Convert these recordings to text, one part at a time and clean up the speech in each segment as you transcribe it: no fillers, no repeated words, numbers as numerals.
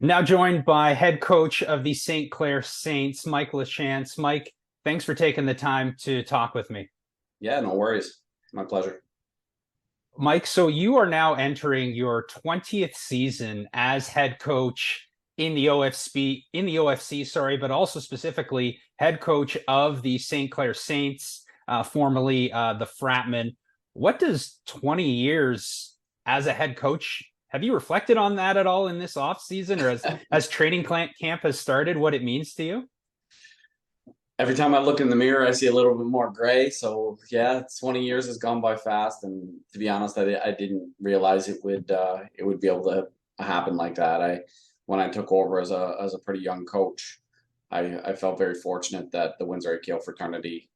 Now joined by head coach of the Sinclair Saints, Mike LaChance. Mike, thanks for taking the time to talk with me. Yeah, no worries. My pleasure. Mike, so you are now entering your 20th season as head coach in the OFC, sorry, but also specifically head coach of the St. Clair Saints, formerly the Fratmen. What does 20 years as a head coach, have you reflected on that at all in this off season or as training camp has started, what it means to you? Every time I look in the mirror, I see a little bit more gray. So yeah, 20 years has gone by fast, and to be honest, I didn't realize it would be able to happen like that. When I took over as a pretty young coach, I felt very fortunate that the Windsor AKO fraternity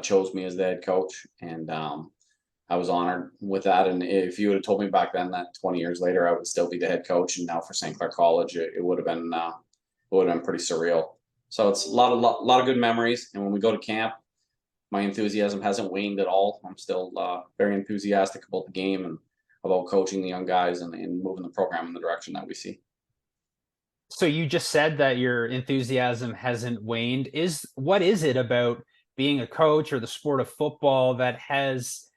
chose me as the head coach, and I was honored with that. And if you would have told me back then that 20 years later I would still be the head coach, and now for Sinclair College, it would have been pretty surreal. So it's a lot of good memories. And when we go to camp, my enthusiasm hasn't waned at all. I'm still very enthusiastic about the game and about coaching the young guys and moving the program in the direction that we see. So you just said that your enthusiasm hasn't waned. What is it about being a coach or the sport of football that has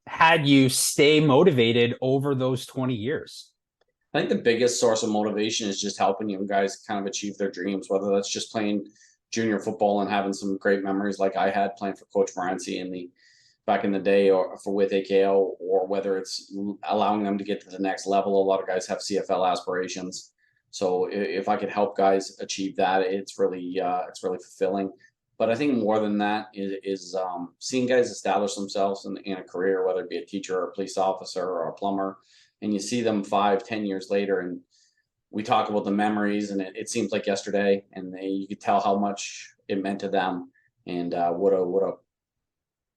had you stay motivated over those 20 years? I think the biggest source of motivation is just helping young guys kind of achieve their dreams, whether that's just playing junior football and having some great memories like I had playing for Coach Morency in the back in the day or for with AKO, or whether it's allowing them to get to the next level. A lot of guys have CFL aspirations. So if I could help guys achieve that, it's really fulfilling. But I think more than that is seeing guys establish themselves in a career, whether it be a teacher or a police officer or a plumber, and you see them 5, 10 years later, and we talk about the memories, and it seems like yesterday, and you could tell how much it meant to them, and what a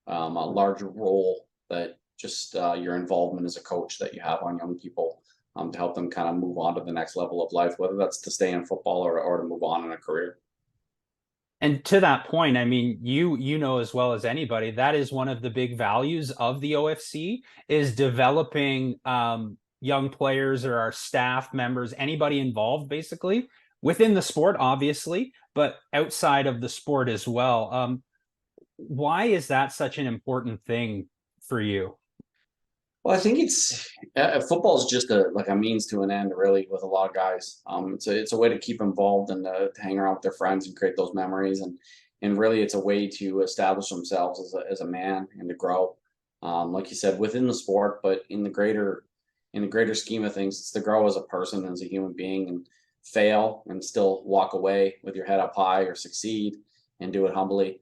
larger role that just your involvement as a coach that you have on young people to help them kind of move on to the next level of life, whether that's to stay in football or to move on in a career. And to that point, I mean, you know as well as anybody, that is one of the big values of the OFC is developing young players or our staff members, anybody involved basically within the sport, obviously, but outside of the sport as well. Why is that such an important thing for you? Well, I think football is just a means to an end, really, with a lot of guys. It's a way to keep involved and to hang around with their friends and create those memories, and really it's a way to establish themselves as a man and to grow, like you said, within the sport, but in the greater scheme of things, it's to grow as a person, as a human being, and fail and still walk away with your head up high, or succeed and do it humbly.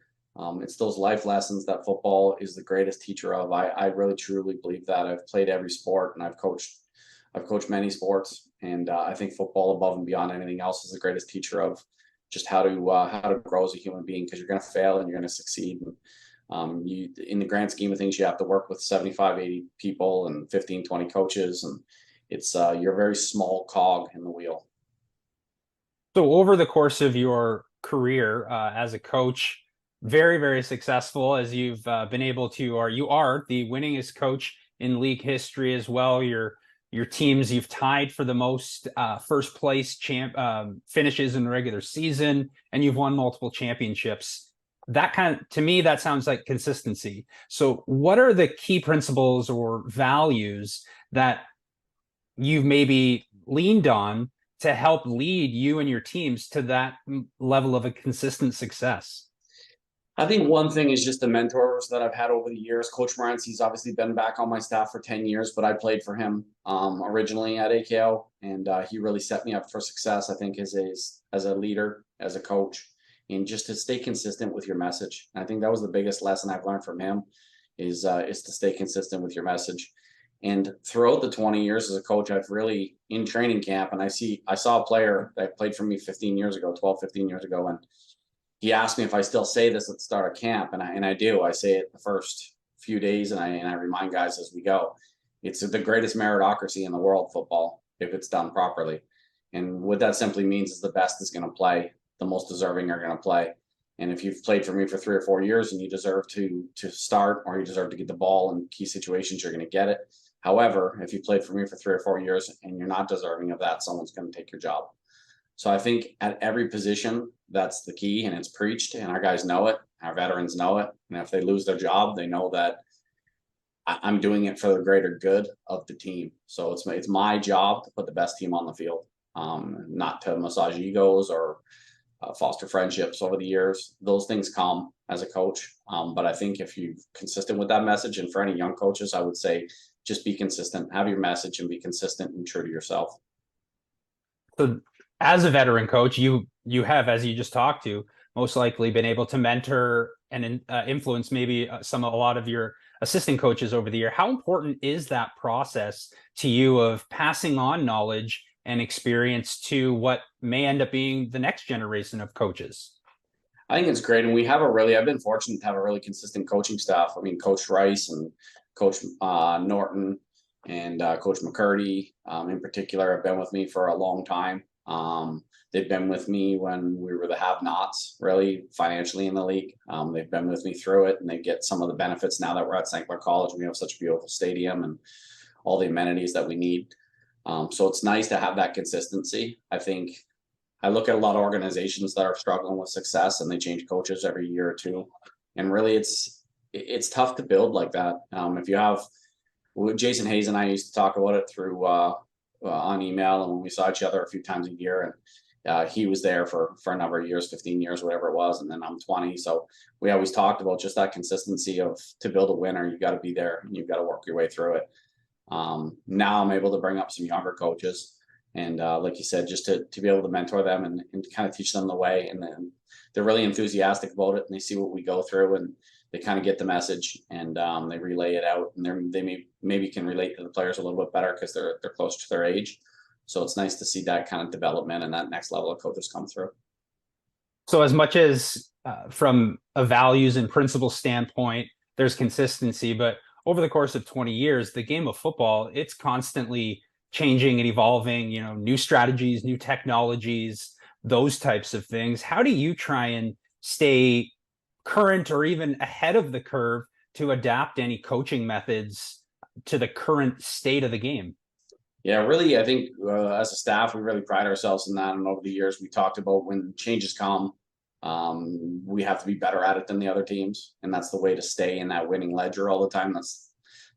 It's those life lessons that football is the greatest teacher of. I really truly believe that. I've played every sport, and I've coached many sports, and I think football, above and beyond anything else, is the greatest teacher of just how to grow as a human being, because you're going to fail and you're going to succeed. And in the grand scheme of things, you have to work with 75, 80 people and 15, 20 coaches, and it's you're a very small cog in the wheel. So over the course of your career as a coach, very, very successful as you've been able to, or you are the winningest coach in league history as well. Your teams, you've tied for the most first place finishes in the regular season, and you've won multiple championships. To me, that sounds like consistency. So, what are the key principles or values that you've maybe leaned on to help lead you and your teams to that level of a consistent success? I think one thing is just the mentors that I've had over the years. Coach Morency's obviously been back on my staff for 10 years, but I played for him originally at AKO, and he really set me up for success, I think, as a leader, as a coach, and just to stay consistent with your message. And I think that was the biggest lesson I've learned from him is to stay consistent with your message. And throughout the 20 years as a coach, I've really, in training camp, and I saw a player that played for me 15 years ago, 12, 15 years ago, and he asked me if I still say this at the start of camp, and I do. I say it the first few days, and I remind guys as we go. It's the greatest meritocracy in the world, football, if it's done properly. And what that simply means is the best is going to play, the most deserving are going to play. And if you've played for me for 3 or 4 years and you deserve to start, or you deserve to get the ball in key situations, you're going to get it. However, if you played for me for 3 or 4 years and you're not deserving of that, someone's going to take your job. So I think at every position, that's the key, and it's preached, and our guys know it, our veterans know it. And if they lose their job, they know that I'm doing it for the greater good of the team. So it's my job to put the best team on the field, not to massage egos or foster friendships over the years. Those things come as a coach. But I think if you're consistent with that message, and for any young coaches, I would say just be consistent, have your message, and be consistent and true to yourself. So as a veteran coach, you have, as you just talked to, most likely been able to mentor and influence maybe a lot of your assistant coaches over the year. How important is that process to you of passing on knowledge and experience to what may end up being the next generation of coaches? I think it's great, and I've been fortunate to have a really consistent coaching staff. I mean, Coach Rice and Coach Norton and Coach McCurdy, in particular, have been with me for a long time. They've been with me when we were the have-nots, really financially in the league. They've been with me through it, and they get some of the benefits now that we're at Sinclair College. We have such a beautiful stadium and all the amenities that we need. So it's nice to have that consistency. I look at a lot of organizations that are struggling with success, and they change coaches every year or two. And really, it's tough to build like that. If you have Jason Hayes and I used to talk about it through on email, and when we saw each other a few times a year, and he was there for a number of years, 15 years, whatever it was, and then I'm 20. So we always talked about just that consistency of, to build a winner, you got to be there and you've got to work your way through it. Now I'm able to bring up some younger coaches, and like you said, just to be able to mentor them and kind of teach them the way. And then they're really enthusiastic about it, and they see what we go through, and they kind of get the message, and they relay it out, and they maybe can relate to the players a little bit better because they're close to their age. So it's nice to see that kind of development and that next level of coaches come through. So as much as from a values and principles standpoint, there's consistency, but over the course of 20 years, the game of football, it's constantly changing and evolving, new strategies, new technologies, those types of things. How do you try and stay current or even ahead of the curve to adapt any coaching methods to the current state of the game? Yeah, really, I think as a staff, we really pride ourselves in that. And over the years, we talked about when changes come, we have to be better at it than the other teams, and that's the way to stay in that winning ledger all the time.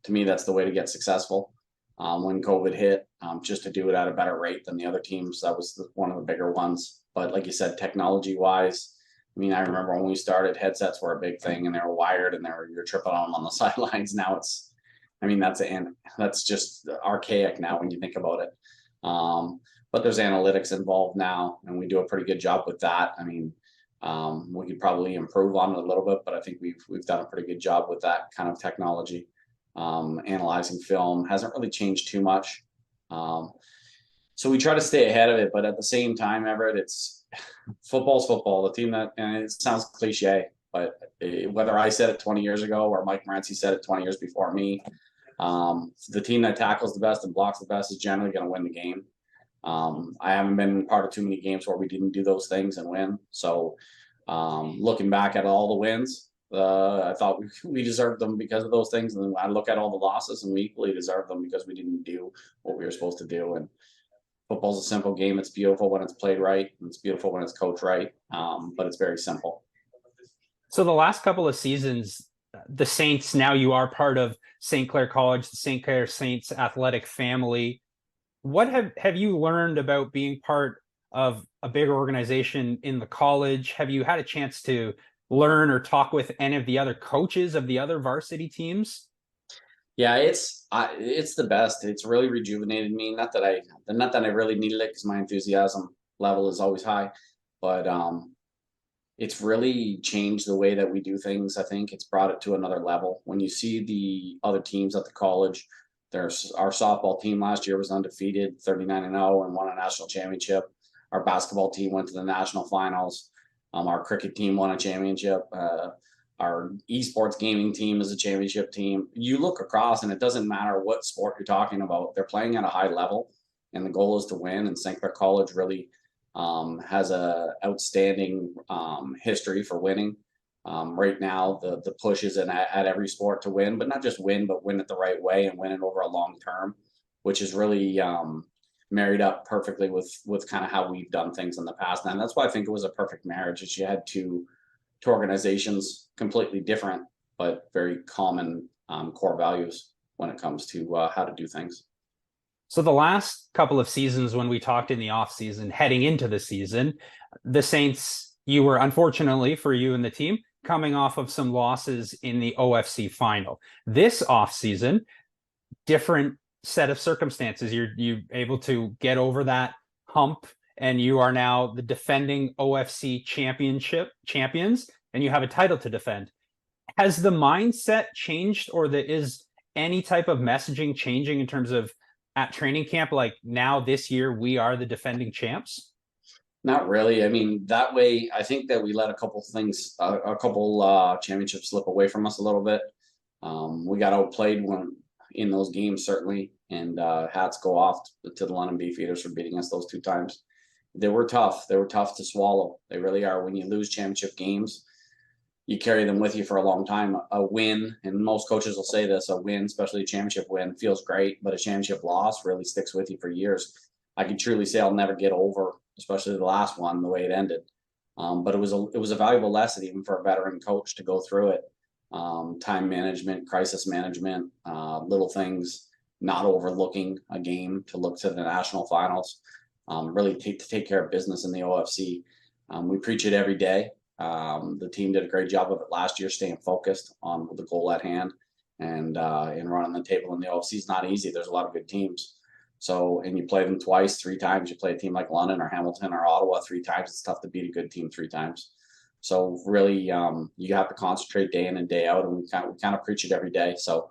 To me, that's the way to get successful. When COVID hit, just to do it at a better rate than the other teams, that was one of the bigger ones. But like you said, technology-wise, I mean, I remember when we started, headsets were a big thing, and they were wired, and you're tripping on them on the sidelines. Now that's just archaic now when you think about it. But there's analytics involved now, and we do a pretty good job with that. I mean, we could probably improve on it a little bit, but I think we've done a pretty good job with that kind of technology. Analyzing film hasn't really changed too much. So we try to stay ahead of it, but at the same time, Everett, it's football's football. The team and it sounds cliche, but whether I said it 20 years ago or Mike Morency said it 20 years before me, the team that tackles the best and blocks the best is generally going to win the game. I haven't been part of too many games where we didn't do those things and win. So looking back at all the wins, I thought we deserved them because of those things. And then I look at all the losses, and we equally deserve them because we didn't do what we were supposed to do. And football's a simple game. It's beautiful when it's played right, and it's beautiful when it's coached right. But it's very simple. So the last couple of seasons, the Saints, now you are part of Sinclair College, the St. Clair Saints athletic family. What have you learned about being part of a big organization in the college? Have you had a chance to learn or talk with any of the other coaches of the other varsity teams? Yeah, it's the best. It's really rejuvenated me. Not that I really needed it because my enthusiasm level is always high, but it's really changed the way that we do things. I think it's brought it to another level. When you see the other teams at the college, there's our softball team last year was undefeated, 39-0, and won a national championship. Our basketball team went to the national finals. Our cricket team won a championship. Our esports gaming team is a championship team. You look across, and it doesn't matter what sport you're talking about. They're playing at a high level, and the goal is to win. And Sinclair College really has a outstanding history for winning. Right now, the push is at every sport to win, but not just win, but win it the right way and win it over a long term, which is really married up perfectly with kind of how we've done things in the past. And that's why I think it was a perfect marriage. Is you had two organizations completely different, but very common core values when it comes to how to do things. So the last couple of seasons when we talked in the off season, heading into the season, the Saints, you were unfortunately for you and the team coming off of some losses in the OFC final. This off season, different set of circumstances. You able to get over that hump, and you are now the defending OFC championship champions, and you have a title to defend. Has the mindset changed, or is any type of messaging changing in terms of at training camp, like now this year we are the defending champs? Not really. I mean, that way, I think that we let a couple things, a couple championships slip away from us a little bit. We got outplayed when in those games, certainly, and hats go off to the London Beefeaters for beating us those 2 times. They were tough. They were tough to swallow. They really are. When you lose championship games, you carry them with you for a long time. A win, and most coaches will say this, a win, especially a championship win, feels great, but a championship loss really sticks with you for years. I can truly say I'll never get over, especially the last one, the way it ended. But it was a valuable lesson even for a veteran coach to go through it. Time management, crisis management, little things, not overlooking a game to look to the national finals, really to take care of business in the OFC. We preach it every day. The team did a great job of it last year, staying focused on the goal at hand, and running the table in the OFC is not easy. There's a lot of good teams. So, and you play them twice, 3 times. You play a team like London or Hamilton or Ottawa 3 times. It's tough to beat a good team 3 times. So really, you have to concentrate day in and day out, and we kind of preach it every day. So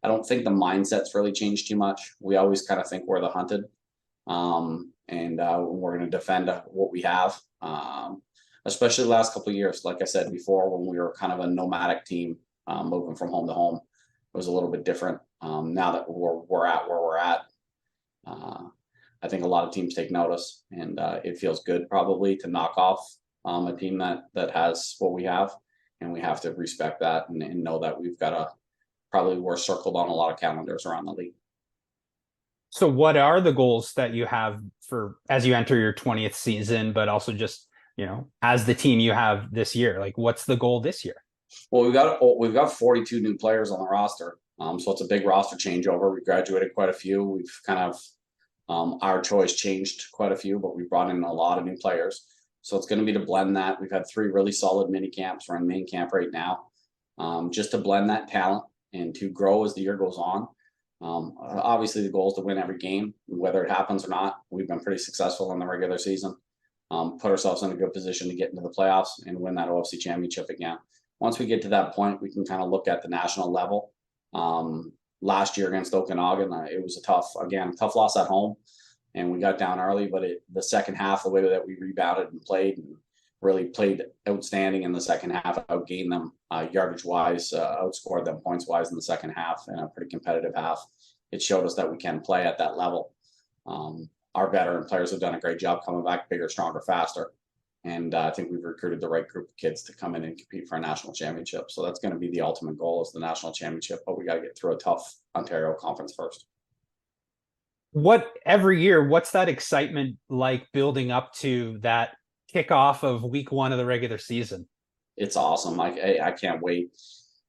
I don't think the mindset's really changed too much. We always kind of think we're the hunted, and we're going to defend what we have. Especially the last couple of years, like I said before, when we were kind of a nomadic team, moving from home to home, it was a little bit different. Now that we're at where we're at, I think a lot of teams take notice, and it feels good probably to knock off a team that has what we have, and we have to respect that and know that we've got we're circled on a lot of calendars around the league. So what are the goals that you have for as you enter your 20th season, but also just, as the team you have this year? Like, what's the goal this year? Well, we've got 42 new players on the roster. So it's a big roster changeover. We graduated quite a few. We've kind of our choice changed quite a few, but we brought in a lot of new players. So it's going to be to blend that. We've had 3 really solid mini camps. We're in main camp right now, just to blend that talent and to grow as the year goes on. Obviously, the goal is to win every game, whether it happens or not. We've been pretty successful in the regular season. Put ourselves in a good position to get into the playoffs and win that OFC championship again. Once we get to that point, we can kind of look at the national level. Last year against Okanagan, it was a tough loss at home, and we got down early. But the second half, the way that we rebounded and really played outstanding in the second half, outgained them yardage wise, outscored them points wise in the second half in a pretty competitive half. It showed us that we can play at that level. Our veteran players have done a great job coming back bigger, stronger, faster. And I think we've recruited the right group of kids to come in and compete for a national championship. So that's going to be the ultimate goal, is the national championship. But we got to get through a tough Ontario conference first. Every year, what's that excitement like building up to that kickoff of week 1 of the regular season? It's awesome. I can't wait.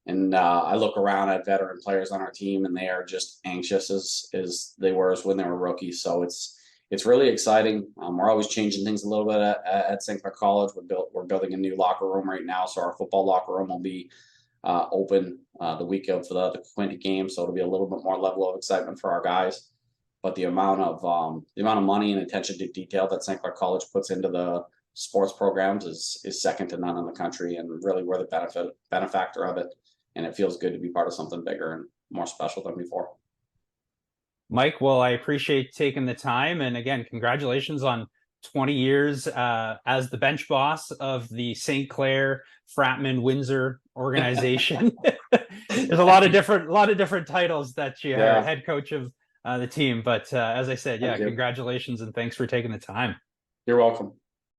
And I look around at veteran players on our team, and they are just anxious as they were as when they were rookies. So it's really exciting. We're always changing things a little bit at Sinclair College. We're building a new locker room right now, so our football locker room will be open the week of the Quinty game. So it'll be a little bit more level of excitement for our guys. But the amount of money and attention to detail that Sinclair College puts into the sports programs is second to none in the country, and really we're the benefactor of it. And it feels good to be part of something bigger and more special than before. Mike, well, I appreciate taking the time. And again, congratulations on 20 years as the bench boss of the St. Clair Fratman Windsor organization. There's a lot of different titles that you are head coach of the team. But as I said, congratulations and thanks for taking the time. You're welcome.